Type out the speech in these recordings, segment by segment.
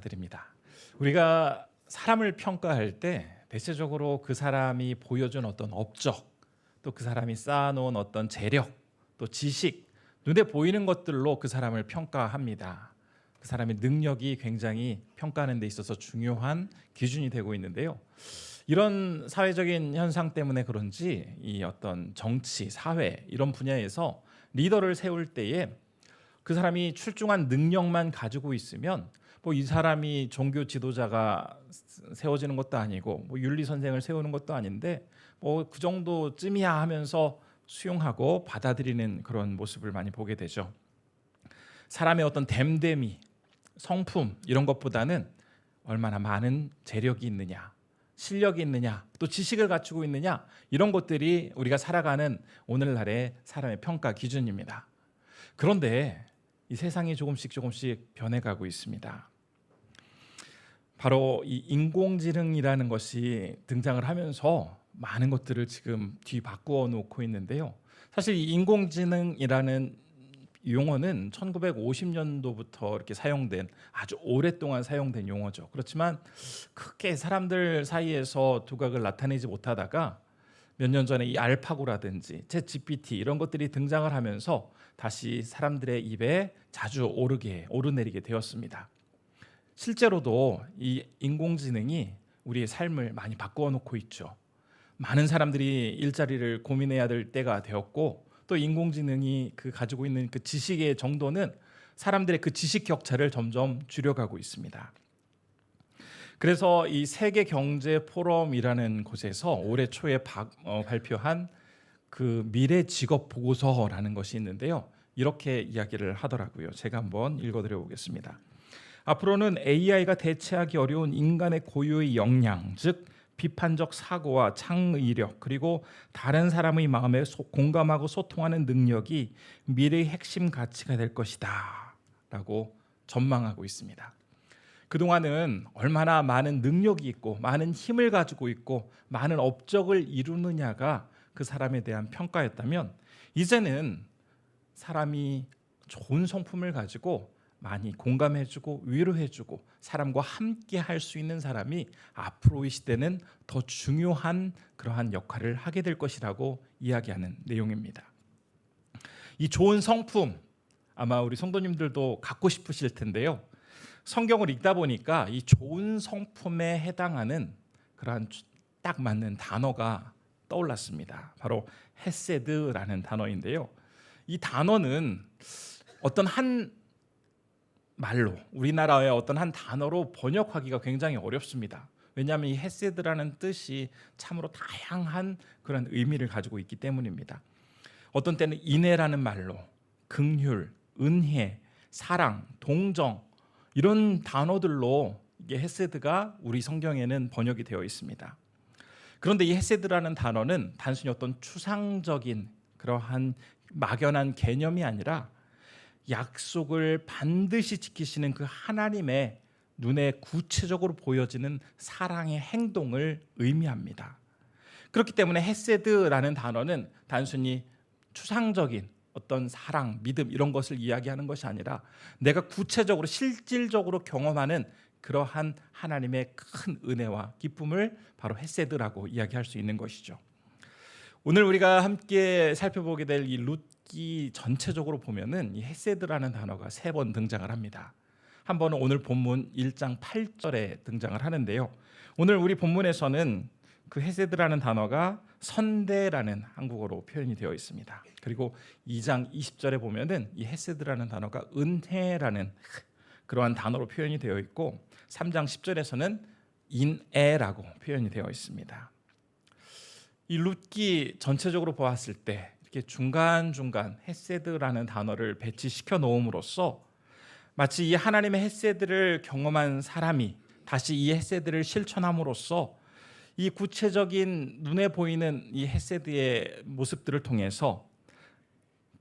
감사드립니다. 우리가 사람을 평가할 때 대체적으로 그 사람이 보여준 어떤 업적, 또 그 사람이 쌓아놓은 어떤 재력, 또 지식, 눈에 보이는 것들로 그 사람을 평가합니다. 그 사람의 능력이 굉장히 평가하는 데 있어서 중요한 기준이 되고 있는데요. 이런 사회적인 현상 때문에 그런지 이 어떤 정치, 사회 이런 분야에서 리더를 세울 때에 그 사람이 출중한 능력만 가지고 있으면 뭐 이 사람이 종교 지도자가 세워지는 것도 아니고 뭐 윤리 선생을 세우는 것도 아닌데 뭐 그 정도쯤이야 하면서 수용하고 받아들이는 그런 모습을 많이 보게 되죠. 사람의 어떤 됨됨이, 성품 이런 것보다는 얼마나 많은 재력이 있느냐, 실력이 있느냐, 또 지식을 갖추고 있느냐 이런 것들이 우리가 살아가는 오늘날의 사람의 평가 기준입니다. 그런데 이 세상이 조금씩 변해가고 있습니다. 바로 이 인공지능이라는 것이 등장을 하면서 많은 것들을 지금 뒤바꾸어 놓고 있는데요. 사실 이 인공지능이라는 용어는 1950년도부터 이렇게 사용된 아주 오랫동안 사용된 용어죠. 그렇지만 크게 사람들 사이에서 두각을 나타내지 못하다가 몇 년 전에 이 알파고라든지 챗GPT 이런 것들이 등장을 하면서 다시 사람들의 입에 자주 오르내리게 되었습니다. 실제로도 이 인공지능이 우리의 삶을 많이 바꾸어 놓고 있죠. 많은 사람들이 일자리를 고민해야 될 때가 되었고 또 인공지능이 가지고 있는 그 지식의 정도는 사람들의 그 지식 격차를 점점 줄여가고 있습니다. 그래서 이 세계 경제 포럼이라는 곳에서 올해 초에 발표한 그 미래 직업 보고서라는 것이 있는데요. 이렇게 이야기를 하더라고요. 제가 한번 읽어드려 보겠습니다. 앞으로는 AI가 대체하기 어려운 인간의 고유의 역량, 즉 비판적 사고와 창의력 그리고 다른 사람의 마음에 공감하고 소통하는 능력이 미래의 핵심 가치가 될 것이다 라고 전망하고 있습니다. 그동안은 얼마나 많은 능력이 있고 많은 힘을 가지고 있고 많은 업적을 이루느냐가 그 사람에 대한 평가였다면 이제는 사람이 좋은 성품을 가지고 많이 공감해주고 위로해주고 사람과 함께 할 수 있는 사람이 앞으로의 시대는 더 중요한 그러한 역할을 하게 될 것이라고 이야기하는 내용입니다. 이 좋은 성품 아마 우리 성도님들도 갖고 싶으실 텐데요. 성경을 읽다 보니까 이 좋은 성품에 해당하는 그러한 딱 맞는 단어가 떠올랐습니다. 바로 헤세드라는 단어인데요. 이 단어는 어떤 한 말로 우리나라의 어떤 한 단어로 번역하기가 굉장히 어렵습니다. 왜냐하면 이 헤세드라는 뜻이 참으로 다양한 그런 의미를 가지고 있기 때문입니다. 어떤 때는 인애라는 말로 긍휼, 은혜, 사랑, 동정 이런 단어들로 이게 헤세드가 우리 성경에는 번역이 되어 있습니다. 그런데 이 헤세드라는 단어는 단순히 어떤 추상적인 그러한 막연한 개념이 아니라 약속을 반드시 지키시는 그 하나님의 눈에 구체적으로 보여지는 사랑의 행동을 의미합니다. 그렇기 때문에 헤세드라는 단어는 단순히 추상적인 어떤 사랑, 믿음 이런 것을 이야기하는 것이 아니라 내가 구체적으로 실질적으로 경험하는 그러한 하나님의 큰 은혜와 기쁨을 바로 헤세드라고 이야기할 수 있는 것이죠. 오늘 우리가 함께 살펴보게 될 이 룻기 전체적으로 보면은 이 헤세드라는 단어가 3번 등장을 합니다. 한 번은 오늘 본문 1장 8절에 등장을 하는데요. 오늘 우리 본문에서는 그 헤세드라는 단어가 선대라는 한국어로 표현이 되어 있습니다. 그리고 2장 20절에 보면은 이 헤세드라는 단어가 은혜라는 그러한 단어로 표현이 되어 있고 3장 10절에서는 인애라고 표현이 되어 있습니다. 이 룻기 전체적으로 보았을 때 이렇게 중간중간 헤세드라는 단어를 배치시켜 놓음으로써 마치 이 하나님의 헤세드를 경험한 사람이 다시 이 헤세드를 실천함으로써 이 구체적인 눈에 보이는 이 헤세드의 모습들을 통해서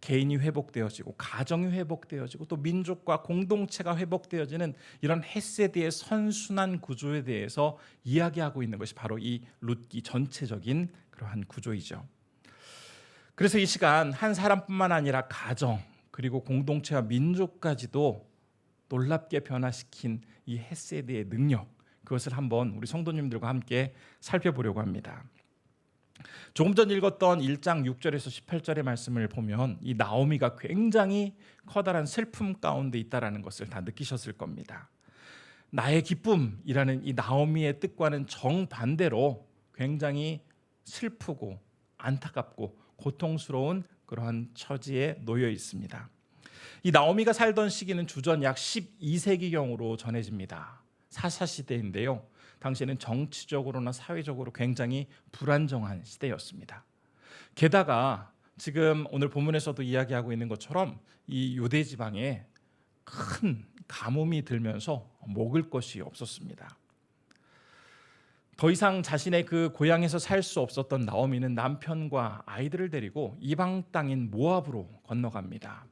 개인이 회복되어지고 가정이 회복되어지고 또 민족과 공동체가 회복되어지는 이런 헤세드의 선순환 구조에 대해서 이야기하고 있는 것이 바로 이 룻기 전체적인 그러한 구조이죠. 그래서 이 시간 한 사람뿐만 아니라 가정 그리고 공동체와 민족까지도 놀랍게 변화시킨 이 헤세드의 능력, 그것을 한번 우리 성도님들과 함께 살펴보려고 합니다. 조금 전 읽었던 1장 6절에서 18절의 말씀을 보면 이 나오미가 굉장히 커다란 슬픔 가운데 있다라는 것을 다 느끼셨을 겁니다. 나의 기쁨이라는 이 나오미의 뜻과는 정반대로 굉장히 슬프고 안타깝고 고통스러운 그러한 처지에 놓여 있습니다. 이 나오미가 살던 시기는 주전 약 12세기경으로 전해집니다. 사사시대인데요. 당시에는 정치적으로나 사회적으로 굉장히 불안정한 시대였습니다. 게다가 지금 오늘 본문에서도 이야기하고 있는 것처럼 이 유대 지방에 큰 가뭄이 들면서 먹을 것이 없었습니다. 더 이상 자신의 그 고향에서 살 수 없었던 나오미는 남편과 아이들을 데리고 이방 땅인 모압으로 건너갑니다.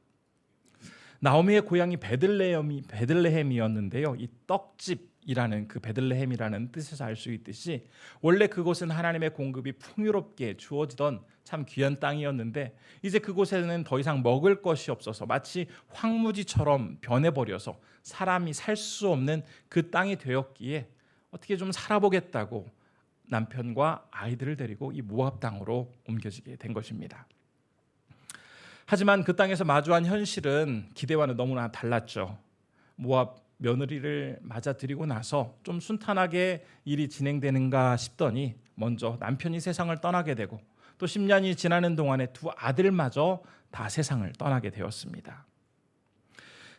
나오미의 고향이 베들레헴이었는데요. 이 떡집이라는 그 베들레헴이라는 뜻에서 알 수 있듯이 원래 그곳은 하나님의 공급이 풍요롭게 주어지던 참 귀한 땅이었는데 이제 그곳에는 더 이상 먹을 것이 없어서 마치 황무지처럼 변해버려서 사람이 살 수 없는 그 땅이 되었기에 어떻게 좀 살아보겠다고 남편과 아이들을 데리고 이 모압 땅으로 옮겨지게 된 것입니다. 하지만 그 땅에서 마주한 현실은 기대와는 너무나 달랐죠. 모압 며느리를 맞아들이고 나서 좀 순탄하게 일이 진행되는가 싶더니 먼저 남편이 세상을 떠나게 되고 또 10년이 지나는 동안에 두 아들마저 다 세상을 떠나게 되었습니다.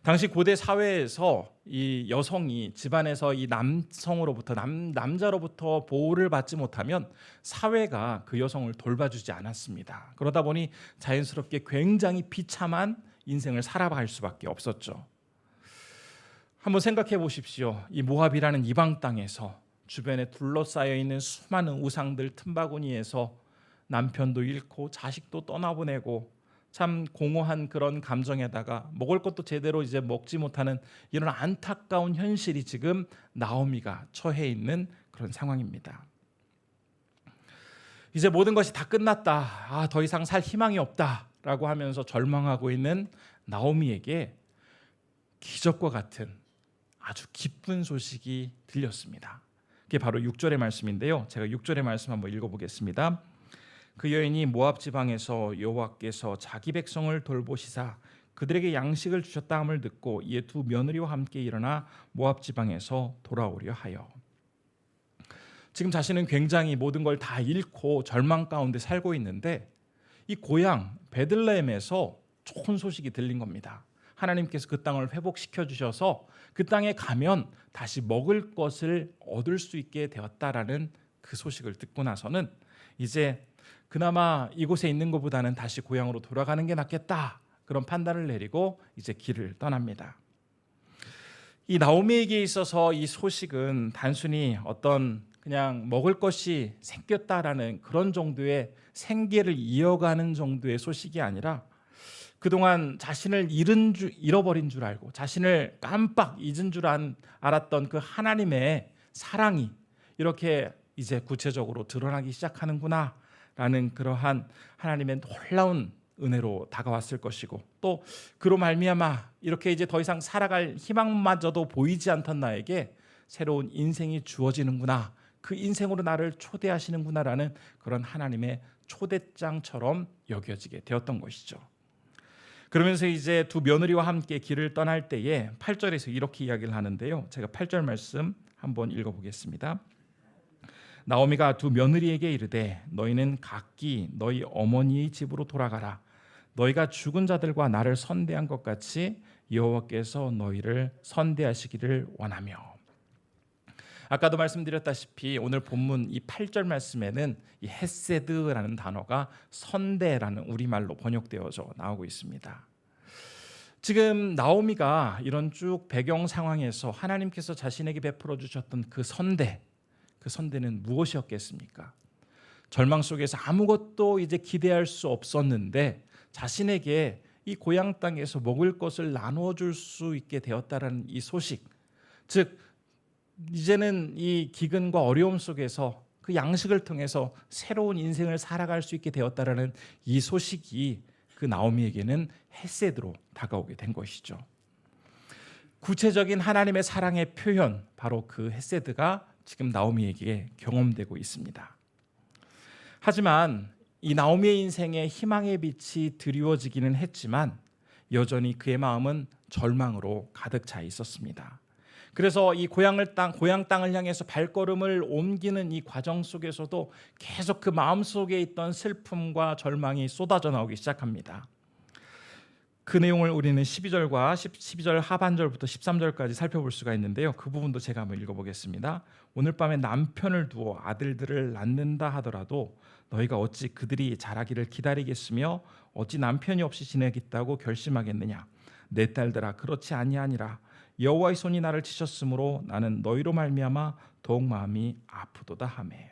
당시 고대 사회에서 이 여성이 집안에서 이 남성으로부터 남자로부터 보호를 받지 못하면 사회가 그 여성을 돌봐주지 않았습니다. 그러다 보니 자연스럽게 굉장히 비참한 인생을 살아갈 수밖에 없었죠. 한번 생각해 보십시오. 이 모압이라는 이방 땅에서 주변에 둘러싸여 있는 수많은 우상들 틈바구니에서 남편도 잃고 자식도 떠나보내고 참 공허한 그런 감정에다가 먹을 것도 제대로 이제 먹지 못하는 이런 안타까운 현실이 지금 나오미가 처해 있는 그런 상황입니다. 이제 모든 것이 다 끝났다. 더 이상 살 희망이 없다라고 하면서 절망하고 있는 나오미에게 기적과 같은 아주 기쁜 소식이 들렸습니다. 그게 바로 6절의 말씀인데요. 제가 6절의 말씀 한번 읽어보겠습니다. 그 여인이 모압 지방에서 여호와께서 자기 백성을 돌보시사 그들에게 양식을 주셨다 함을 듣고 이에 두 며느리와 함께 일어나 모압 지방에서 돌아오려 하여. 지금 자신은 굉장히 모든 걸 다 잃고 절망 가운데 살고 있는데 이 고향 베들레헴에서 좋은 소식이 들린 겁니다. 하나님께서 그 땅을 회복시켜 주셔서 그 땅에 가면 다시 먹을 것을 얻을 수 있게 되었다라는 그 소식을 듣고 나서는 이제 그나마 이곳에 있는 것보다는 다시 고향으로 돌아가는 게 낫겠다, 그런 판단을 내리고 이제 길을 떠납니다. 이 나오미에게 있어서 이 소식은 단순히 어떤 그냥 먹을 것이 생겼다라는 그런 정도의 생계를 이어가는 정도의 소식이 아니라 그동안 자신을 잃어버린 줄 알고 자신을 깜빡 잊은 줄 알았던 그 하나님의 사랑이 이렇게 이제 구체적으로 드러나기 시작하는구나 라는 그러한 하나님의 놀라운 은혜로 다가왔을 것이고, 또 그로 말미암아 이렇게 이제 더 이상 살아갈 희망마저도 보이지 않던 나에게 새로운 인생이 주어지는구나, 그 인생으로 나를 초대하시는구나라는 그런 하나님의 초대장처럼 여겨지게 되었던 것이죠. 그러면서 이제 두 며느리와 함께 길을 떠날 때에 8절에서 이렇게 이야기를 하는데요. 제가 8절 말씀 한번 읽어보겠습니다. 나오미가 두 며느리에게 이르되 너희는 각기 너희 어머니의 집으로 돌아가라. 너희가 죽은 자들과 나를 선대한 것 같이 여호와께서 너희를 선대하시기를 원하며. 아까도 말씀드렸다시피 오늘 본문 이 8절 말씀에는 이 헤세드라는 단어가 선대라는 우리말로 번역되어져 나오고 있습니다. 지금 나오미가 이런 쭉 배경 상황에서 하나님께서 자신에게 베풀어 주셨던 그 선대는 무엇이었겠습니까? 절망 속에서 아무것도 이제 기대할 수 없었는데 자신에게 이 고향 땅에서 먹을 것을 나누어 줄 수 있게 되었다라는 이 소식, 즉 이제는 이 기근과 어려움 속에서 그 양식을 통해서 새로운 인생을 살아갈 수 있게 되었다라는 이 소식이 그 나오미에게는 헤세드로 다가오게 된 것이죠. 구체적인 하나님의 사랑의 표현, 바로 그 헤세드가 지금 나오미에게 경험되고 있습니다. 하지만 이 나오미의 인생에 희망의 빛이 드리워지기는 했지만 여전히 그의 마음은 절망으로 가득 차 있었습니다. 그래서 이 고향 땅을 향해서 발걸음을 옮기는 이 과정 속에서도 계속 그 마음속에 있던 슬픔과 절망이 쏟아져 나오기 시작합니다. 그 내용을 우리는 12절 하반절부터 13절까지 살펴볼 수가 있는데요. 그 부분도 제가 한번 읽어보겠습니다. 오늘 밤에 남편을 두어 아들들을 낳는다 하더라도 너희가 어찌 그들이 자라기를 기다리겠으며 어찌 남편이 없이 지내겠다고 결심하겠느냐. 내 딸들아 그렇지 아니하니라. 여호와의 손이 나를 치셨으므로 나는 너희로 말미암아 더욱 마음이 아프도다 하매.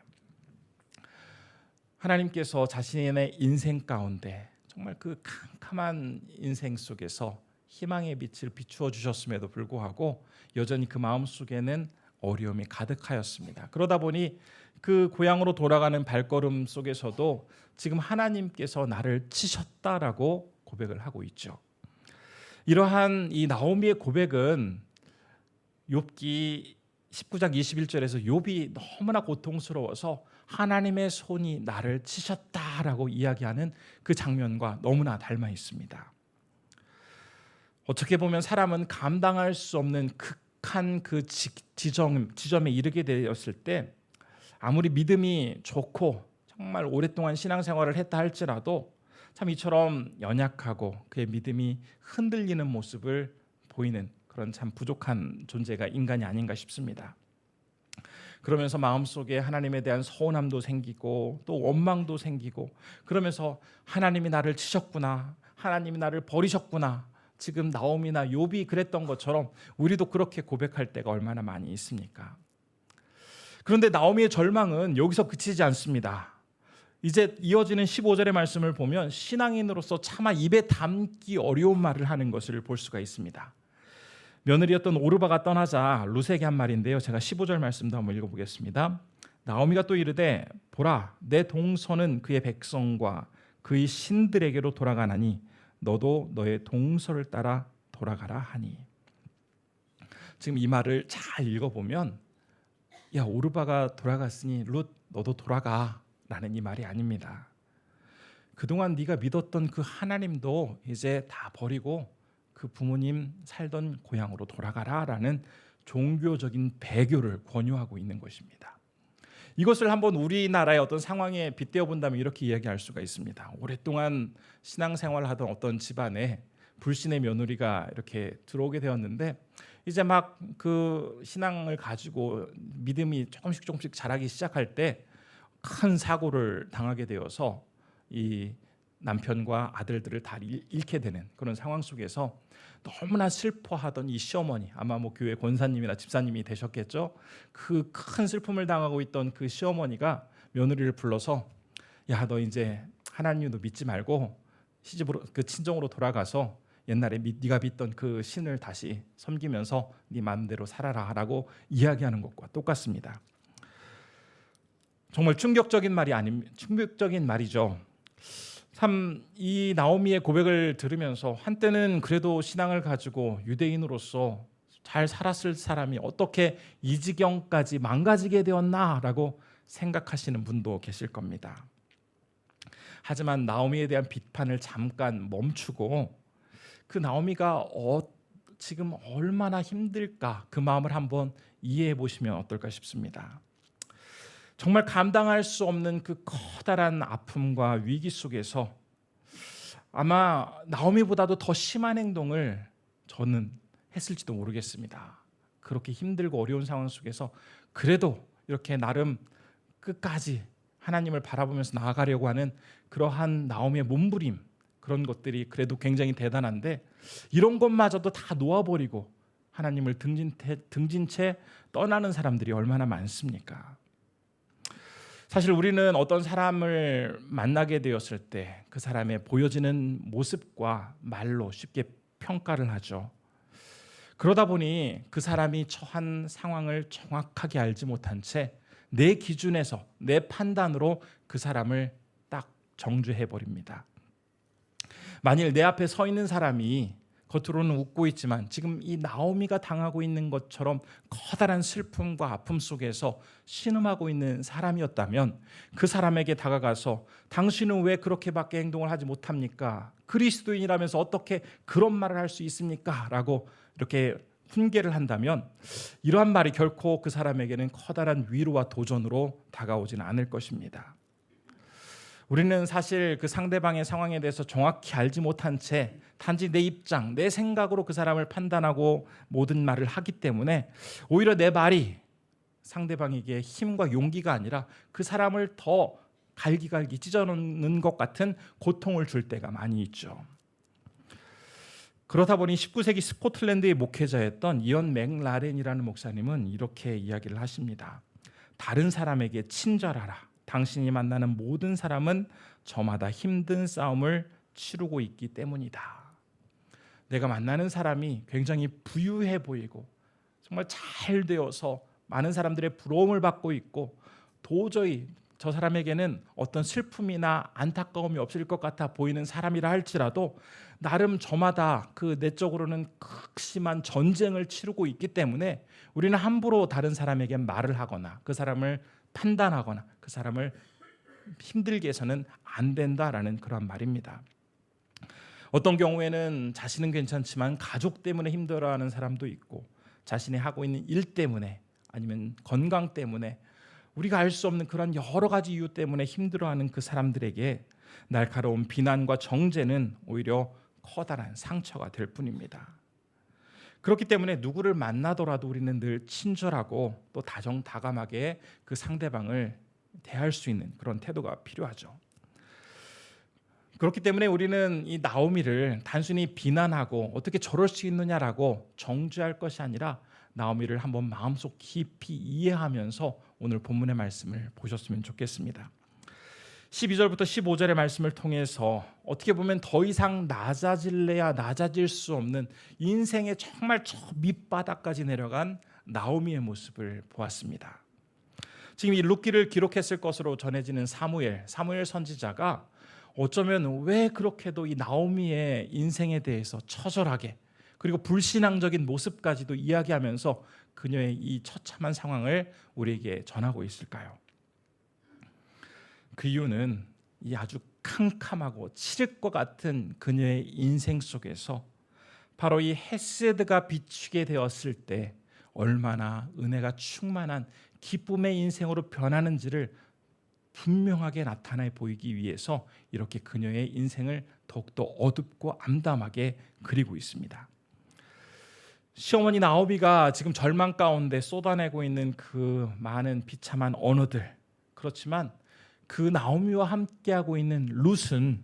하나님께서 자신의 인생 가운데 정말 그 캄캄한 인생 속에서 희망의 빛을 비추어 주셨음에도 불구하고 여전히 그 마음속에는 어려움이 가득하였습니다. 그러다 보니 그 고향으로 돌아가는 발걸음 속에서도 지금 하나님께서 나를 치셨다라고 고백을 하고 있죠. 이러한 이 나오미의 고백은 욥기 19장 21절에서 욥이 너무나 고통스러워서 하나님의 손이 나를 치셨다라고 이야기하는 그 장면과 너무나 닮아 있습니다. 어떻게 보면 사람은 감당할 수 없는 극한 그 지점에 이르게 되었을 때 아무리 믿음이 좋고 정말 오랫동안 신앙생활을 했다 할지라도 참 이처럼 연약하고 그의 믿음이 흔들리는 모습을 보이는 그런 참 부족한 존재가 인간이 아닌가 싶습니다. 그러면서 마음속에 하나님에 대한 서운함도 생기고 또 원망도 생기고 그러면서 하나님이 나를 치셨구나, 하나님이 나를 버리셨구나. 지금 나오미나 욥이 그랬던 것처럼 우리도 그렇게 고백할 때가 얼마나 많이 있습니까? 그런데 나오미의 절망은 여기서 그치지 않습니다. 이제 이어지는 15절의 말씀을 보면 신앙인으로서 차마 입에 담기 어려운 말을 하는 것을 볼 수가 있습니다. 며느리였던 오르바가 떠나자 룻에게 한 말인데요. 제가 15절 말씀도 한번 읽어보겠습니다. 나오미가 또 이르되 보라 내 동서는 그의 백성과 그의 신들에게로 돌아가나니 너도 너의 동서를 따라 돌아가라 하니. 지금 이 말을 잘 읽어보면 야 오르바가 돌아갔으니 룻 너도 돌아가 라는 이 말이 아닙니다. 그동안 네가 믿었던 그 하나님도 이제 다 버리고 그 부모님 살던 고향으로 돌아가라 라는 종교적인 배교를 권유하고 있는 것입니다. 이것을 한번 우리나라의 어떤 상황에 빗대어 본다면 이렇게 이야기할 수가 있습니다. 오랫동안 신앙생활을 하던 어떤 집안에 불신의 며느리가 이렇게 들어오게 되었는데 이제 막 그 신앙을 가지고 믿음이 조금씩 자라기 시작할 때 큰 사고를 당하게 되어서 이 남편과 아들들을 다 잃게 되는 그런 상황 속에서 너무나 슬퍼하던 이 시어머니, 아마 뭐 교회 권사님이나 집사님이 되셨겠죠. 그 큰 슬픔을 당하고 있던 그 시어머니가 며느리를 불러서 야, 너 이제 하나님도 믿지 말고 시집으로 그 친정으로 돌아가서 옛날에 네가 믿던 그 신을 다시 섬기면서 네 마음대로 살아라라고 이야기하는 것과 똑같습니다. 정말 충격적인 말이죠. 참 이 나오미의 고백을 들으면서 한때는 그래도 신앙을 가지고 유대인으로서 잘 살았을 사람이 어떻게 이 지경까지 망가지게 되었나라고 생각하시는 분도 계실 겁니다. 하지만 나오미에 대한 비판을 잠깐 멈추고 그 나오미가 지금 얼마나 힘들까 그 마음을 한번 이해해 보시면 어떨까 싶습니다. 정말 감당할 수 없는 그 커다란 아픔과 위기 속에서 아마 나오미보다도 더 심한 행동을 저는 했을지도 모르겠습니다. 그렇게 힘들고 어려운 상황 속에서 그래도 이렇게 나름 끝까지 하나님을 바라보면서 나아가려고 하는 그러한 나오미의 몸부림, 그런 것들이 그래도 굉장히 대단한데 이런 것마저도 다 놓아버리고 하나님을 등진 채 떠나는 사람들이 얼마나 많습니까? 사실 우리는 어떤 사람을 만나게 되었을 때 그 사람의 보여지는 모습과 말로 쉽게 평가를 하죠. 그러다 보니 그 사람이 처한 상황을 정확하게 알지 못한 채 내 기준에서 내 판단으로 그 사람을 딱 정죄해 버립니다. 만일 내 앞에 서 있는 사람이 겉으로는 웃고 있지만 지금 이 나오미가 당하고 있는 것처럼 커다란 슬픔과 아픔 속에서 신음하고 있는 사람이었다면 그 사람에게 다가가서 당신은 왜 그렇게밖에 행동을 하지 못합니까? 그리스도인이라면서 어떻게 그런 말을 할 수 있습니까? 라고 이렇게 훈계를 한다면 이러한 말이 결코 그 사람에게는 커다란 위로와 도전으로 다가오지는 않을 것입니다. 우리는 사실 그 상대방의 상황에 대해서 정확히 알지 못한 채 단지 내 입장, 내 생각으로 그 사람을 판단하고 모든 말을 하기 때문에 오히려 내 말이 상대방에게 힘과 용기가 아니라 그 사람을 더 갈기갈기 찢어놓는 것 같은 고통을 줄 때가 많이 있죠. 그러다 보니 19세기 스코틀랜드의 목회자였던 이언 맥라렌이라는 목사님은 이렇게 이야기를 하십니다. 다른 사람에게 친절하라. 당신이 만나는 모든 사람은 저마다 힘든 싸움을 치르고 있기 때문이다. 내가 만나는 사람이 굉장히 부유해 보이고 정말 잘 되어서 많은 사람들의 부러움을 받고 있고 도저히 저 사람에게는 어떤 슬픔이나 안타까움이 없을 것 같아 보이는 사람이라 할지라도 나름 저마다 그 내적으로는 극심한 전쟁을 치르고 있기 때문에 우리는 함부로 다른 사람에게 말을 하거나 그 사람을 판단하거나 그 사람을 힘들게 해서는 안 된다라는 그런 말입니다. 어떤 경우에는 자신은 괜찮지만 가족 때문에 힘들어하는 사람도 있고 자신이 하고 있는 일 때문에 아니면 건강 때문에 우리가 알 수 없는 그런 여러 가지 이유 때문에 힘들어하는 그 사람들에게 날카로운 비난과 정죄는 오히려 커다란 상처가 될 뿐입니다. 그렇기 때문에 누구를 만나더라도 우리는 늘 친절하고 또 다정다감하게 그 상대방을 대할 수 있는 그런 태도가 필요하죠. 그렇기 때문에 우리는 이 나오미를 단순히 비난하고 어떻게 저럴 수 있느냐라고 정죄할 것이 아니라 나오미를 한번 마음속 깊이 이해하면서 오늘 본문의 말씀을 보셨으면 좋겠습니다. 12절부터 15절의 말씀을 통해서 어떻게 보면 더 이상 낮아질래야 낮아질 수 없는 인생의 정말 저 밑바닥까지 내려간 나오미의 모습을 보았습니다. 지금 이 룻기를 기록했을 것으로 전해지는 사무엘 선지자가 어쩌면 왜 그렇게도 이 나오미의 인생에 대해서 처절하게 그리고 불신앙적인 모습까지도 이야기하면서 그녀의 이 처참한 상황을 우리에게 전하고 있을까요? 그 이유는 이 아주 캄캄하고 칠흑과 같은 그녀의 인생 속에서 바로 이 헤세드가 비추게 되었을 때 얼마나 은혜가 충만한 기쁨의 인생으로 변하는지를 분명하게 나타내 보이기 위해서 이렇게 그녀의 인생을 더욱더 어둡고 암담하게 그리고 있습니다. 시어머니 나오미가 지금 절망 가운데 쏟아내고 있는 그 많은 비참한 언어들, 그렇지만 그 나오미와 함께하고 있는 룻은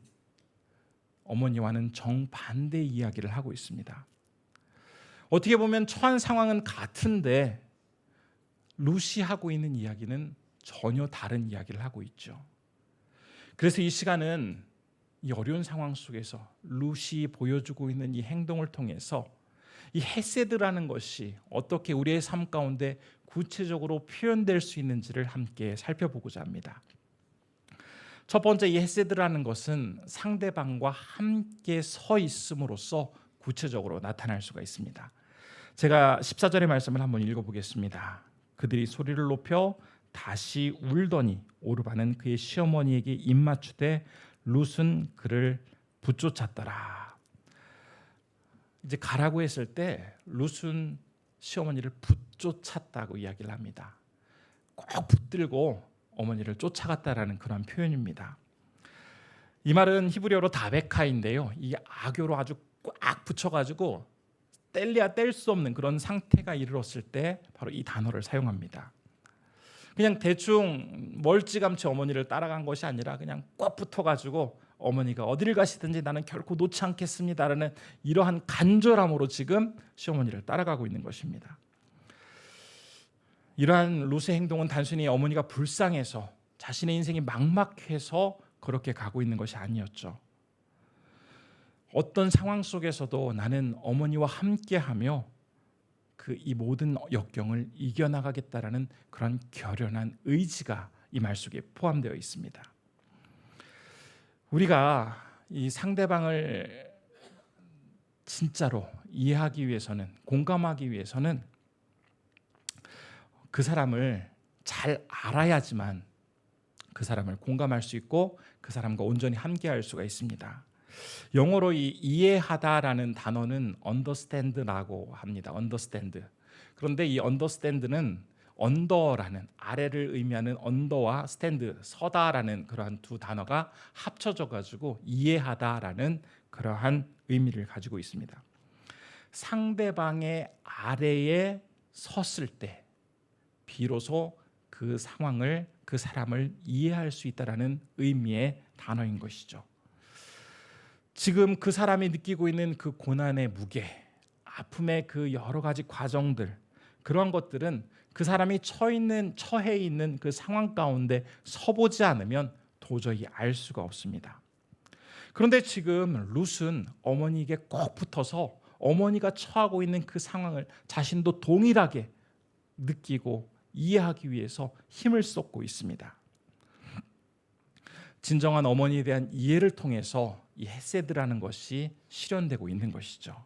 어머니와는 정반대의 이야기를 하고 있습니다. 어떻게 보면 처한 상황은 같은데 룻이 하고 있는 이야기는 전혀 다른 이야기를 하고 있죠. 그래서 이 시간은 이 어려운 상황 속에서 룻이 보여주고 있는 이 행동을 통해서 이 헤세드라는 것이 어떻게 우리의 삶 가운데 구체적으로 표현될 수 있는지를 함께 살펴보고자 합니다. 첫 번째, 이 헤세드라는 것은 상대방과 함께 서 있음으로써 구체적으로 나타날 수가 있습니다. 제가 14절의 말씀을 한번 읽어보겠습니다. 그들이 소리를 높여 다시 울더니 오르바는 그의 시어머니에게 입맞추되 룻은 그를 붙쫓았더라. 이제 가라고 했을 때 룻은 시어머니를 붙쫓았다고 이야기를 합니다. 꼭 붙들고 어머니를 쫓아갔다라는 그런 표현입니다. 이 말은 히브리어로 다베카인데요. 이 악교로 아주 꽉 붙여가지고 뗄래야 뗄 수 없는 그런 상태가 이르렀을 때 바로 이 단어를 사용합니다. 그냥 대충 멀찌감치 어머니를 따라간 것이 아니라 그냥 꽉 붙어가지고 어머니가 어디를 가시든지 나는 결코 놓지 않겠습니다라는 이러한 간절함으로 지금 시어머니를 따라가고 있는 것입니다. 이러한 룻의 행동은 단순히 어머니가 불쌍해서 자신의 인생이 막막해서 그렇게 가고 있는 것이 아니었죠. 어떤 상황 속에서도 나는 어머니와 함께하며 이 모든 역경을 이겨나가겠다라는 그런 결연한 의지가 이 말 속에 포함되어 있습니다. 우리가 이 상대방을 진짜로 이해하기 위해서는, 공감하기 위해서는 그 사람을 잘 알아야지만 그 사람을 공감할 수 있고 그 사람과 온전히 함께할 수가 있습니다. 영어로 이 이해하다라는 단어는 understand라고 합니다. understand. 그런데 이 understand는 언더라는, 아래를 의미하는 언더와 스탠드, 서다라는 그러한 두 단어가 합쳐져 가지고 이해하다라는 그러한 의미를 가지고 있습니다. 상대방의 아래에 섰을 때 비로소 그 상황을, 그 사람을 이해할 수 있다라는 의미의 단어인 것이죠. 지금 그 사람이 느끼고 있는 그 고난의 무게, 아픔의 그 여러 가지 과정들, 그런 것들은 그 사람이 처해 있는 그 상황 가운데 서보지 않으면 도저히 알 수가 없습니다. 그런데 지금 룻은 어머니에게 꼭 붙어서 어머니가 처하고 있는 그 상황을 자신도 동일하게 느끼고 이해하기 위해서 힘을 쏟고 있습니다. 진정한 어머니에 대한 이해를 통해서 이 헤세드라는 것이 실현되고 있는 것이죠.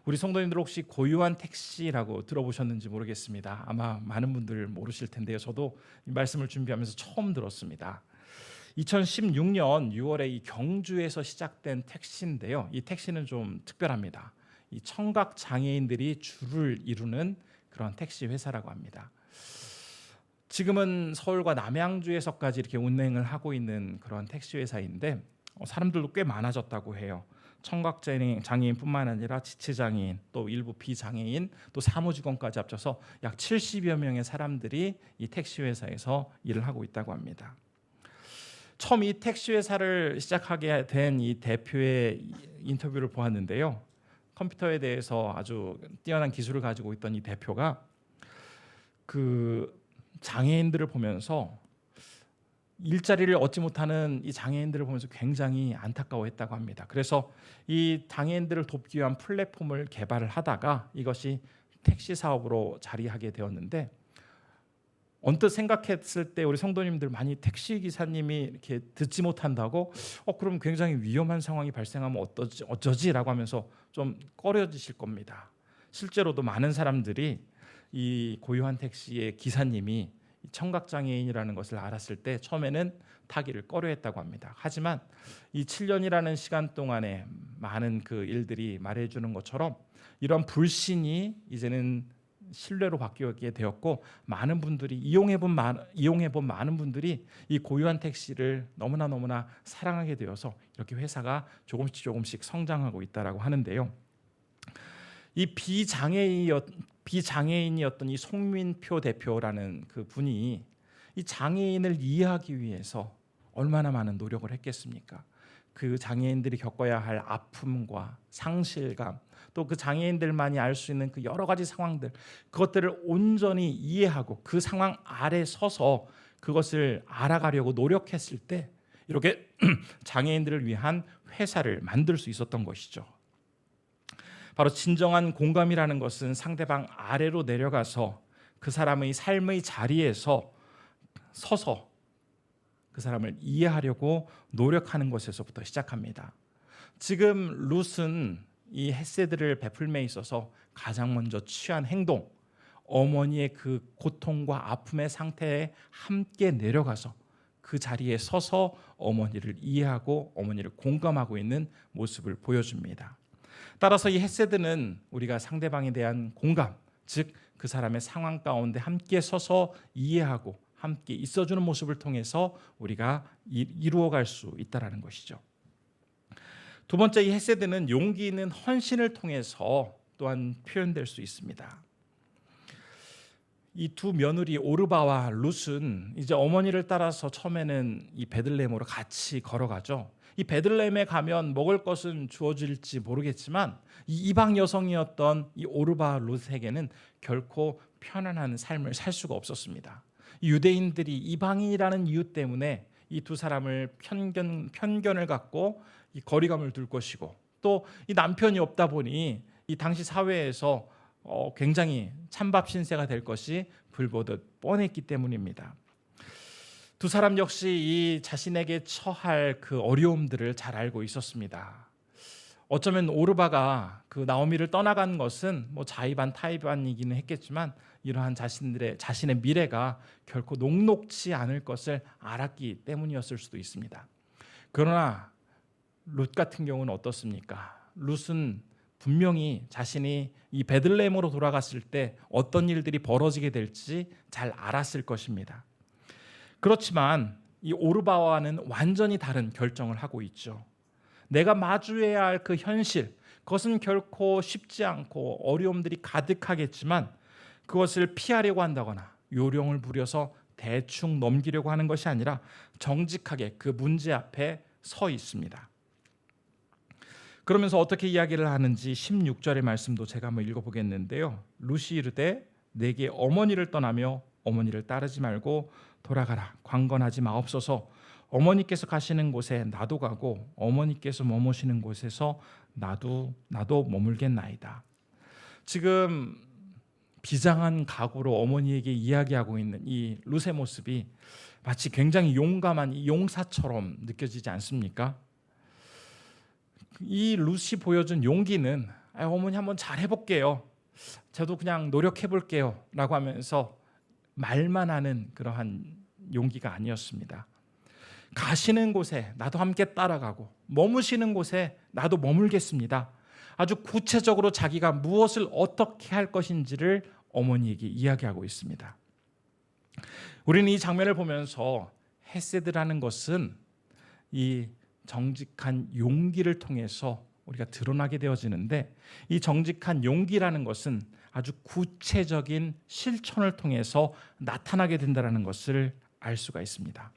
우리 성도님들 혹시 고요한 택시라고 들어보셨는지 모르겠습니다. 아마 많은 분들 모르실 텐데요. 저도 이 말씀을 준비하면서 처음 들었습니다. 2016년 6월에 이 경주에서 시작된 택시인데요. 이 택시는 좀 특별합니다. 이 청각 장애인들이 줄을 이루는 그런 택시 회사라고 합니다. 지금은 서울과 남양주에서까지 이렇게 운행을 하고 있는 그런 택시 회사인데 사람들도 꽤 많아졌다고 해요. 청각 장애인뿐만 아니라 지체장애인, 또 일부 비장애인, 또 사무직원까지 합쳐서 약 70여 명의 사람들이 이 택시 회사에서 일을 하고 있다고 합니다. 처음 이 택시 회사를 시작하게 된 이 대표의 인터뷰를 보았는데요. 컴퓨터에 대해서 아주 뛰어난 기술을 가지고 있던 이 대표가 그 장애인들을 보면서 일자리를 얻지 못하는 이 장애인들을 보면서 굉장히 안타까워했다고 합니다. 그래서 이 장애인들을 돕기 위한 플랫폼을 개발을 하다가 이것이 택시 사업으로 자리하게 되었는데, 언뜻 생각했을 때 우리 성도님들 많이 택시 기사님이 이렇게 듣지 못한다고 그럼 굉장히 위험한 상황이 발생하면 어쩌지라고 하면서 좀 꺼려지실 겁니다. 실제로도 많은 사람들이 이 고요한 택시의 기사님이 청각장애인이라는 것을 알았을 때 처음에는 타기를 꺼려했다고 합니다. 하지만 이 7년이라는 시간 동안에 많은 그 일들이 말해주는 것처럼 이런 불신이 이제는 신뢰로 바뀌게 되었고, 많은 분들이 이용해본 많은 분들이 이 고요한 택시를 너무나 사랑하게 되어서 이렇게 회사가 조금씩 성장하고 있다라고 하는데요. 이 비장애인이었던 이 송민표 대표라는 그 분이 이 장애인을 이해하기 위해서 얼마나 많은 노력을 했겠습니까? 그 장애인들이 겪어야 할 아픔과 상실감, 또 그 장애인들만이 알 수 있는 그 여러 가지 상황들, 그것들을 온전히 이해하고 그 상황 아래 서서 그것을 알아가려고 노력했을 때 이렇게 장애인들을 위한 회사를 만들 수 있었던 것이죠. 바로 진정한 공감이라는 것은 상대방 아래로 내려가서 그 사람의 삶의 자리에서 서서 그 사람을 이해하려고 노력하는 것에서부터 시작합니다. 지금 룻은 이 헤세드를 베풀매 있어서 가장 먼저 취한 행동, 어머니의 그 고통과 아픔의 상태에 함께 내려가서 그 자리에 서서 어머니를 이해하고 어머니를 공감하고 있는 모습을 보여줍니다. 따라서 이 헤세드는 우리가 상대방에 대한 공감, 즉 그 사람의 상황 가운데 함께 서서 이해하고 함께 있어주는 모습을 통해서 우리가 이루어갈 수 있다는 것이죠. 두 번째, 이 헤세드는 용기 있는 헌신을 통해서 또한 표현될 수 있습니다. 이 두 며느리 오르바와 룻은 이제 어머니를 따라서 처음에는 이 베들레헴으로 같이 걸어가죠. 이 베들레헴에 가면 먹을 것은 주어질지 모르겠지만 이 이방 여성이었던 이 오르바 룻에게는 결코 편안한 삶을 살 수가 없었습니다. 유대인들이 이방인이라는 이유 때문에 이 두 사람을 편견을 갖고 이 거리감을 둘 것이고, 또 이 남편이 없다 보니 이 당시 사회에서 굉장히 찬밥 신세가 될 것이 불보듯 뻔했기 때문입니다. 두 사람 역시 이 자신에게 처할 그 어려움들을 잘 알고 있었습니다. 어쩌면 오르바가 그 나오미를 떠나간 것은 뭐 자의반 타의반이기는 했겠지만 이러한 자신의 미래가 결코 녹록지 않을 것을 알았기 때문이었을 수도 있습니다. 그러나 룻 같은 경우는 어떻습니까? 룻은 분명히 자신이 이 베들레헴으로 돌아갔을 때 어떤 일들이 벌어지게 될지 잘 알았을 것입니다. 그렇지만 이 오르바와는 완전히 다른 결정을 하고 있죠. 내가 마주해야 할 그 현실, 그것은 결코 쉽지 않고 어려움들이 가득하겠지만 그것을 피하려고 한다거나 요령을 부려서 대충 넘기려고 하는 것이 아니라 정직하게 그 문제 앞에 서 있습니다. 그러면서 어떻게 이야기를 하는지 16절의 말씀도 제가 한번 읽어보겠는데요. 룻이 이르되 내게 어머니를 떠나며 어머니를 따르지 말고 돌아가라. 강건하지 마옵소서. 어머니께서 가시는 곳에 나도 가고 어머니께서 머무시는 곳에서 나도 머물겠나이다. 지금 비장한 각오로 어머니에게 이야기하고 있는 이 룻의 모습이 마치 굉장히 용감한 이 용사처럼 느껴지지 않습니까? 이 룻이 보여준 용기는 어머니 한번 잘 해볼게요. 저도 그냥 노력해볼게요 라고 하면서 말만 하는 그러한 용기가 아니었습니다. 가시는 곳에 나도 함께 따라가고 머무시는 곳에 나도 머물겠습니다. 아주 구체적으로 자기가 무엇을 어떻게 할 것인지를 어머니에게 이야기하고 있습니다. 우리는 이 장면을 보면서 헤세드라는 것은 이 정직한 용기를 통해서 우리가 드러나게 되어지는데 이 정직한 용기라는 것은 아주 구체적인 실천을 통해서 나타나게 된다는 것을 알 수가 있습니다.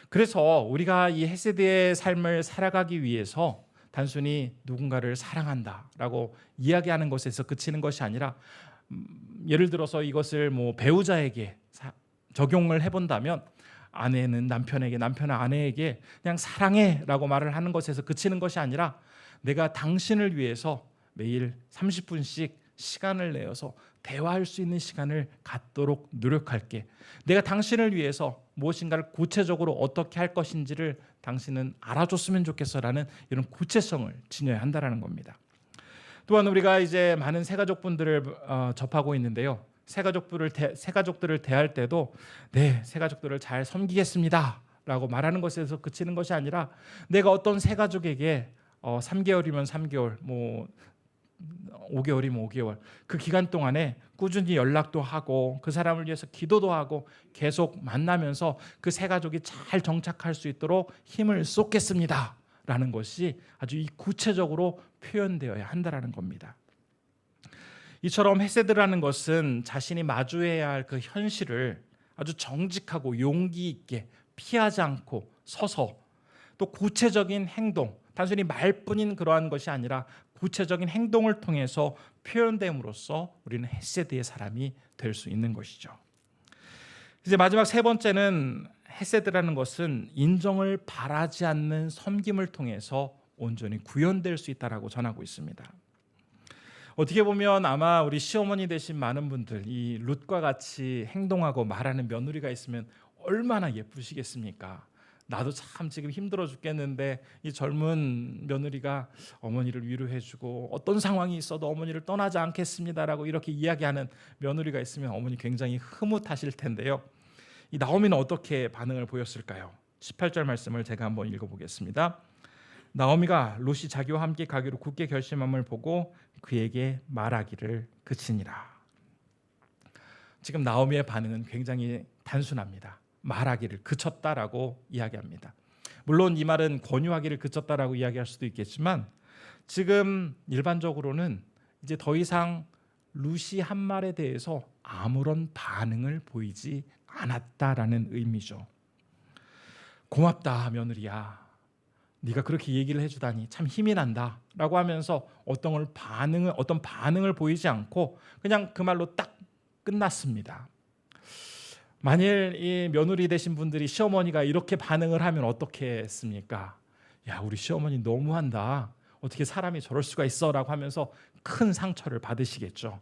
그래서 우리가 이 헤세드의 삶을 살아가기 위해서 단순히 누군가를 사랑한다라고 이야기하는 것에서 그치는 것이 아니라 예를 들어서 이것을 뭐 배우자에게 적용을 해본다면 아내는 남편에게, 남편은 아내에게 그냥 사랑해라고 말을 하는 것에서 그치는 것이 아니라 내가 당신을 위해서 매일 30분씩 시간을 내어서 대화할 수 있는 시간을 갖도록 노력할게. 내가 당신을 위해서 무엇인가를 구체적으로 어떻게 할 것인지를 당신은 알아줬으면 좋겠어라는 이런 구체성을 지녀야 한다는 겁니다. 또한 우리가 이제 많은 새가족분들을 접하고 있는데요. 새가족들을 대할 때도 네, 새가족들을 잘 섬기겠습니다 라고 말하는 것에서 그치는 것이 아니라 내가 어떤 새가족에게 3개월이면 3개월, 뭐 5개월이면 5개월 그 기간 동안에 꾸준히 연락도 하고 그 사람을 위해서 기도도 하고 계속 만나면서 그 새가족이 잘 정착할 수 있도록 힘을 쏟겠습니다 라는 것이 아주 이 구체적으로 표현되어야 한다는 겁니다. 이처럼 헤세드라는 것은 자신이 마주해야 할 그 현실을 아주 정직하고 용기 있게 피하지 않고 서서 또 구체적인 행동, 단순히 말뿐인 그러한 것이 아니라 구체적인 행동을 통해서 표현됨으로써 우리는 헤세드의 사람이 될 수 있는 것이죠. 이제 마지막 세 번째는 헤세드라는 것은 인정을 바라지 않는 섬김을 통해서 온전히 구현될 수 있다라고 전하고 있습니다. 어떻게 보면 아마 우리 시어머니 되신 많은 분들 이 룻과 같이 행동하고 말하는 며느리가 있으면 얼마나 예쁘시겠습니까? 나도 참 지금 힘들어 죽겠는데 이 젊은 며느리가 어머니를 위로해주고 어떤 상황이 있어도 어머니를 떠나지 않겠습니다라고 이렇게 이야기하는 며느리가 있으면 어머니 굉장히 흐뭇하실 텐데요. 이 나오미는 어떻게 반응을 보였을까요? 18절 말씀을 제가 한번 읽어보겠습니다. 나오미가 룻이 자기와 함께 가기로 굳게 결심함을 보고 그에게 말하기를 그치니라. 지금 나오미의 반응은 굉장히 단순합니다. 말하기를 그쳤다라고 이야기합니다. 물론 이 말은 권유하기를 그쳤다라고 이야기할 수도 있겠지만 지금 일반적으로는 이제 더 이상 룻이 한 말에 대해서 아무런 반응을 보이지 않았다라는 의미죠. 고맙다 며느리야. 네가 그렇게 얘기를 해주다니 참 힘이 난다라고 하면서 어떤 반응을 보이지 않고 그냥 그 말로 딱 끝났습니다. 만일 이 며느리 되신 분들이 시어머니가 이렇게 반응을 하면 어떻게 했습니까? 야, 우리 시어머니 너무한다. 어떻게 사람이 저럴 수가 있어라고 하면서 큰 상처를 받으시겠죠.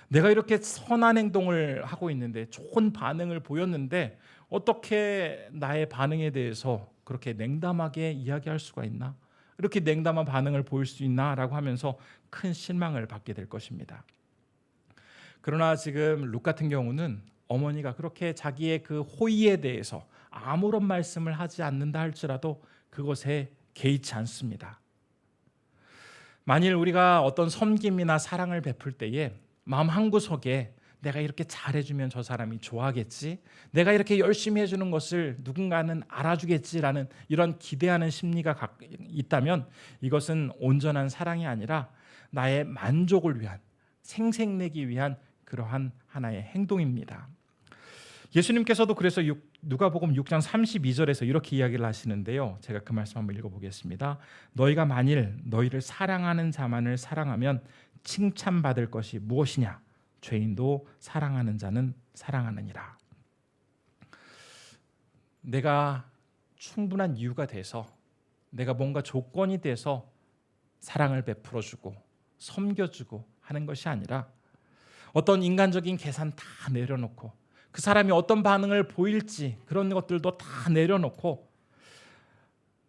내가 이렇게 선한 행동을 하고 있는데 좋은 반응을 보였는데 어떻게 나의 반응에 대해서 그렇게 냉담하게 이야기할 수가 있나? 이렇게 냉담한 반응을 보일 수 있나라고 하면서 큰 실망을 받게 될 것입니다. 그러나 지금 룻 같은 경우는 어머니가 그렇게 자기의 그 호의에 대해서 아무런 말씀을 하지 않는다 할지라도 그것에 개의치 않습니다. 만일 우리가 어떤 섬김이나 사랑을 베풀 때에 마음 한구석에 내가 이렇게 잘해주면 저 사람이 좋아하겠지, 내가 이렇게 열심히 해주는 것을 누군가는 알아주겠지라는 이런 기대하는 심리가 있다면 이것은 온전한 사랑이 아니라 나의 만족을 위한, 생색내기 위한 그러한 하나의 행동입니다. 예수님께서도 그래서 누가복음 6장 32절에서 이렇게 이야기를 하시는데요. 제가 그 말씀 한번 읽어보겠습니다. 너희가 만일 너희를 사랑하는 자만을 사랑하면 칭찬받을 것이 무엇이냐? 죄인도 사랑하는 자는 사랑하느니라. 내가 충분한 이유가 돼서, 내가 뭔가 조건이 돼서 사랑을 베풀어주고 섬겨주고 하는 것이 아니라 어떤 인간적인 계산 다 내려놓고 그 사람이 어떤 반응을 보일지 그런 것들도 다 내려놓고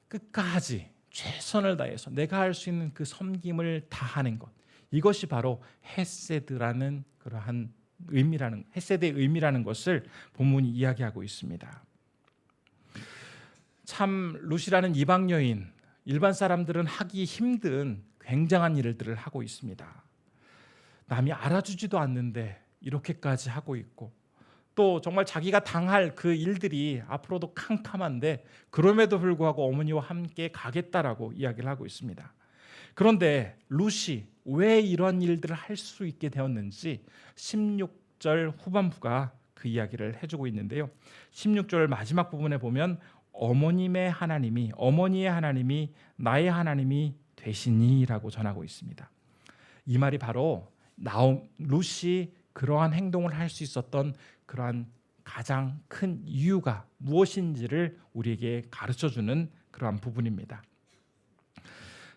끝까지 최선을 다해서 내가 할 수 있는 그 섬김을 다하는 것, 이것이 바로 헤세드라는 그러한 의미라는, 헤세드의 의미라는 것을 본문이 이야기하고 있습니다. 참 룻이라는 이방 여인, 일반 사람들은 하기 힘든 굉장한 일들을 하고 있습니다. 남이 알아주지도 않는데 이렇게까지 하고 있고, 또 정말 자기가 당할 그 일들이 앞으로도 캄캄한데 그럼에도 불구하고 어머니와 함께 가겠다라고 이야기를 하고 있습니다. 그런데 룻이 왜 이런 일들을 할 수 있게 되었는지 16절 후반부가 그 이야기를 해주고 있는데요. 16절 마지막 부분에 보면 어머니의 하나님이 나의 하나님이 되시니라고 전하고 있습니다. 이 말이 바로 룻이 그러한 행동을 할 수 있었던 그러한 가장 큰 이유가 무엇인지를 우리에게 가르쳐주는 그러한 부분입니다.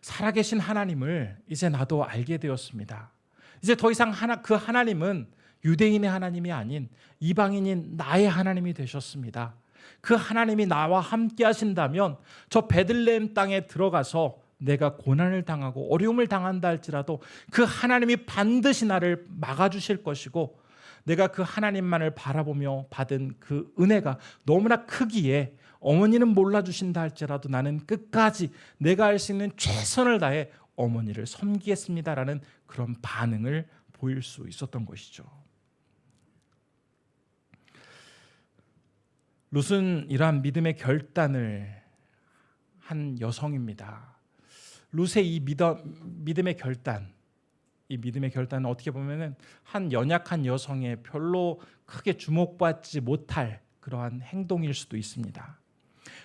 살아계신 하나님을 이제 나도 알게 되었습니다. 이제 더 이상 그 하나님은 유대인의 하나님이 아닌 이방인인 나의 하나님이 되셨습니다. 그 하나님이 나와 함께 하신다면 저 베들레헴 땅에 들어가서 내가 고난을 당하고 어려움을 당한다 할지라도 그 하나님이 반드시 나를 막아주실 것이고, 내가 그 하나님만을 바라보며 받은 그 은혜가 너무나 크기에 어머니는 몰라주신다 할지라도 나는 끝까지 내가 할 수 있는 최선을 다해 어머니를 섬기겠습니다라는 그런 반응을 보일 수 있었던 것이죠. 룻은 이러한 믿음의 결단을 한 여성입니다. 룻의 이 믿음의 결단, 이 믿음의 결단은 어떻게 보면은 한 연약한 여성의 별로 크게 주목받지 못할 그러한 행동일 수도 있습니다.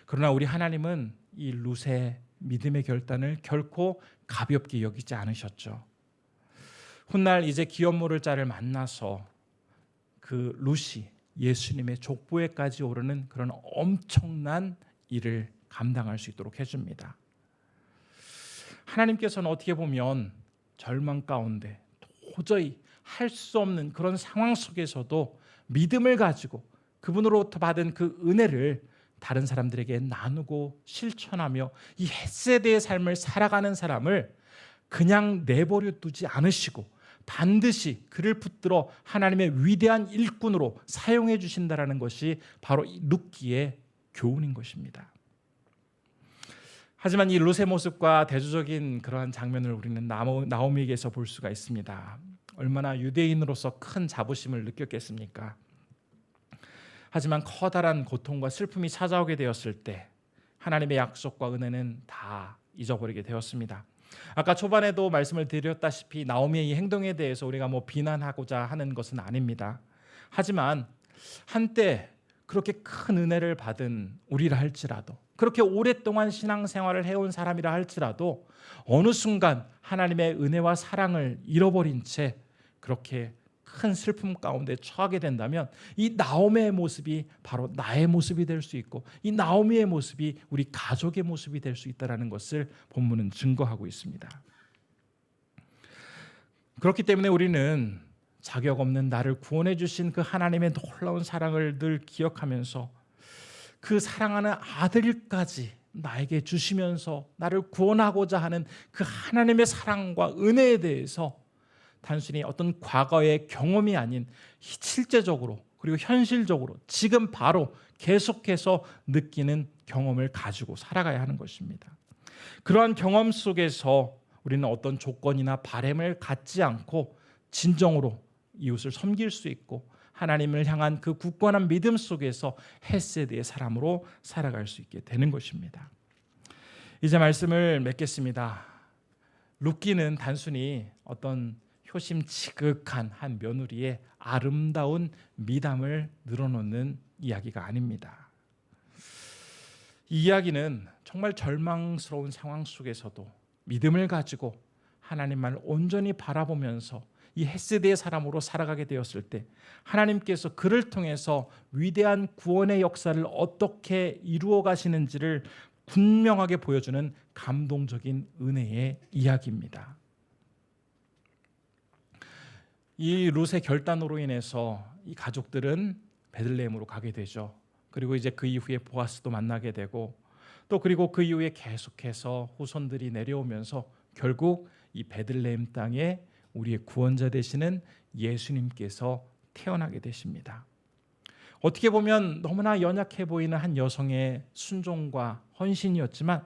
그러나 우리 하나님은 이 룻의 믿음의 결단을 결코 가볍게 여기지 않으셨죠. 훗날 이제 기업 모를 자를 만나서 그 룻이 예수님의 족보에까지 오르는 그런 엄청난 일을 감당할 수 있도록 해줍니다. 하나님께서는 어떻게 보면 절망 가운데 도저히 할 수 없는 그런 상황 속에서도 믿음을 가지고 그분으로부터 받은 그 은혜를 다른 사람들에게 나누고 실천하며 이 헷세대의 삶을 살아가는 사람을 그냥 내버려 두지 않으시고 반드시 그를 붙들어 하나님의 위대한 일꾼으로 사용해 주신다라는 것이 바로 이 룻기의 교훈인 것입니다. 하지만 이 룻의 모습과 대조적인 그러한 장면을 우리는 나오미에게서 볼 수가 있습니다. 얼마나 유대인으로서 큰 자부심을 느꼈겠습니까? 하지만 커다란 고통과 슬픔이 찾아오게 되었을 때 하나님의 약속과 은혜는 다 잊어버리게 되었습니다. 아까 초반에도 말씀을 드렸다시피 나오미의 이 행동에 대해서 우리가 비난하고자 하는 것은 아닙니다. 하지만 한때 그렇게 큰 은혜를 받은 우리라 할지라도, 그렇게 오랫동안 신앙생활을 해온 사람이라 할지라도 어느 순간 하나님의 은혜와 사랑을 잃어버린 채 그렇게 큰 슬픔 가운데 처하게 된다면 이 나오미의 모습이 바로 나의 모습이 될 수 있고, 이 나오미의 모습이 우리 가족의 모습이 될 수 있다는 것을 본문은 증거하고 있습니다. 그렇기 때문에 우리는 자격 없는 나를 구원해 주신 그 하나님의 놀라운 사랑을 늘 기억하면서 그 사랑하는 아들까지 나에게 주시면서 나를 구원하고자 하는 그 하나님의 사랑과 은혜에 대해서 단순히 어떤 과거의 경험이 아닌 실제적으로 그리고 현실적으로 지금 바로 계속해서 느끼는 경험을 가지고 살아가야 하는 것입니다. 그러한 경험 속에서 우리는 어떤 조건이나 바램을 갖지 않고 진정으로 이웃을 섬길 수 있고 하나님을 향한 그 굳건한 믿음 속에서 헤세드의 사람으로 살아갈 수 있게 되는 것입니다. 이제 말씀을 맺겠습니다. 룻기는 단순히 어떤 효심지극한 한 며느리의 아름다운 미담을 늘어놓는 이야기가 아닙니다. 이 이야기는 정말 절망스러운 상황 속에서도 믿음을 가지고 하나님만을 온전히 바라보면서 이 헤세드의 사람으로 살아가게 되었을 때 하나님께서 그를 통해서 위대한 구원의 역사를 어떻게 이루어 가시는지를 분명하게 보여주는 감동적인 은혜의 이야기입니다. 이 룻의 결단으로 인해서 이 가족들은 베들레헴으로 가게 되죠. 그리고 이제 그 이후에 보아스도 만나게 되고 또 그리고 그 이후에 계속해서 후손들이 내려오면서 결국 이 베들레헴 땅에 우리의 구원자 되시는 예수님께서 태어나게 되십니다. 어떻게 보면 너무나 연약해 보이는 한 여성의 순종과 헌신이었지만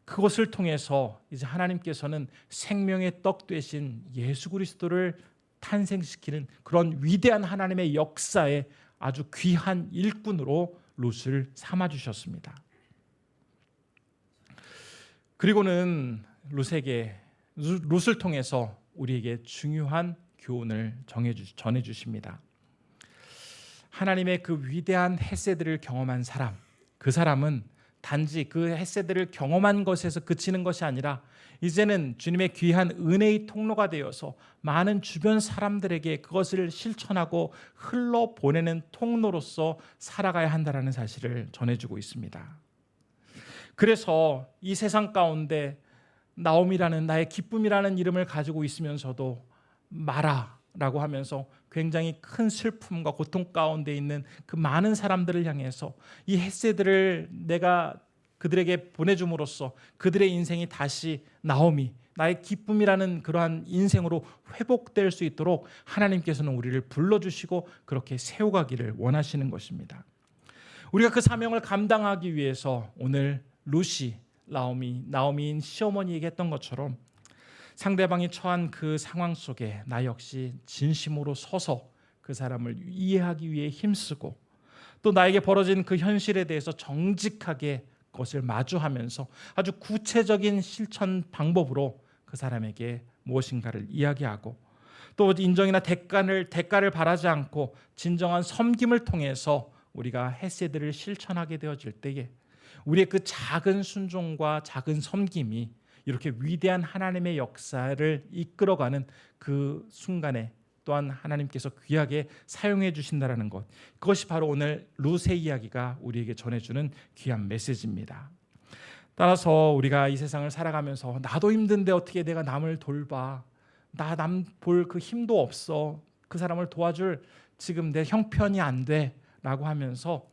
그것을 통해서 이제 하나님께서는 생명의 떡 되신 예수 그리스도를 탄생시키는 그런 위대한 하나님의 역사에 아주 귀한 일꾼으로 룻을 삼아 주셨습니다. 그리고는 룻을 통해서 우리에게 중요한 교훈을 전해 주십니다. 하나님의 그 위대한 헤세드를 경험한 사람, 그 사람은 단지 그 헤세드를 경험한 것에서 그치는 것이 아니라 이제는 주님의 귀한 은혜의 통로가 되어서 많은 주변 사람들에게 그것을 실천하고 흘러보내는 통로로서 살아가야 한다는 사실을 전해주고 있습니다. 그래서 이 세상 가운데 나옴이라는 나의 기쁨이라는 이름을 가지고 있으면서도 마라라고 하면서 굉장히 큰 슬픔과 고통 가운데 있는 그 많은 사람들을 향해서 이 헤세드를 내가 그들에게 보내줌으로써 그들의 인생이 다시 나옴이 나의 기쁨이라는 그러한 인생으로 회복될 수 있도록 하나님께서는 우리를 불러주시고 그렇게 세워가기를 원하시는 것입니다. 우리가 그 사명을 감당하기 위해서 오늘 룻이 나오미인 시어머니에게 했던 것처럼 상대방이 처한 그 상황 속에 나 역시 진심으로 서서 그 사람을 이해하기 위해 힘쓰고 또 나에게 벌어진 그 현실에 대해서 정직하게 그것을 마주하면서 아주 구체적인 실천 방법으로 그 사람에게 무엇인가를 이야기하고 또 인정이나 대가를 바라지 않고 진정한 섬김을 통해서 우리가 헤세드를 실천하게 되어질 때에 우리의 그 작은 순종과 작은 섬김이 이렇게 위대한 하나님의 역사를 이끌어가는 그 순간에 또한 하나님께서 귀하게 사용해 주신다는 것, 그것이 바로 오늘 룻의 이야기가 우리에게 전해주는 귀한 메시지입니다. 따라서 우리가 이 세상을 살아가면서 나도 힘든데 어떻게 내가 남을 돌봐, 나 남 볼 그 힘도 없어, 그 사람을 도와줄 지금 내 형편이 안 돼 라고 하면서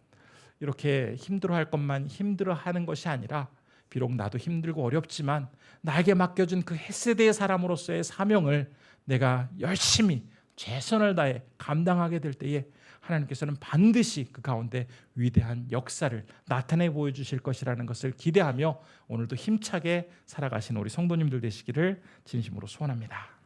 이렇게 힘들어할 것만 힘들어하는 것이 아니라 비록 나도 힘들고 어렵지만 나에게 맡겨준 그 헤세드의 사람으로서의 사명을 내가 열심히 최선을 다해 감당하게 될 때에 하나님께서는 반드시 그 가운데 위대한 역사를 나타내 보여주실 것이라는 것을 기대하며 오늘도 힘차게 살아가신 우리 성도님들 되시기를 진심으로 소원합니다.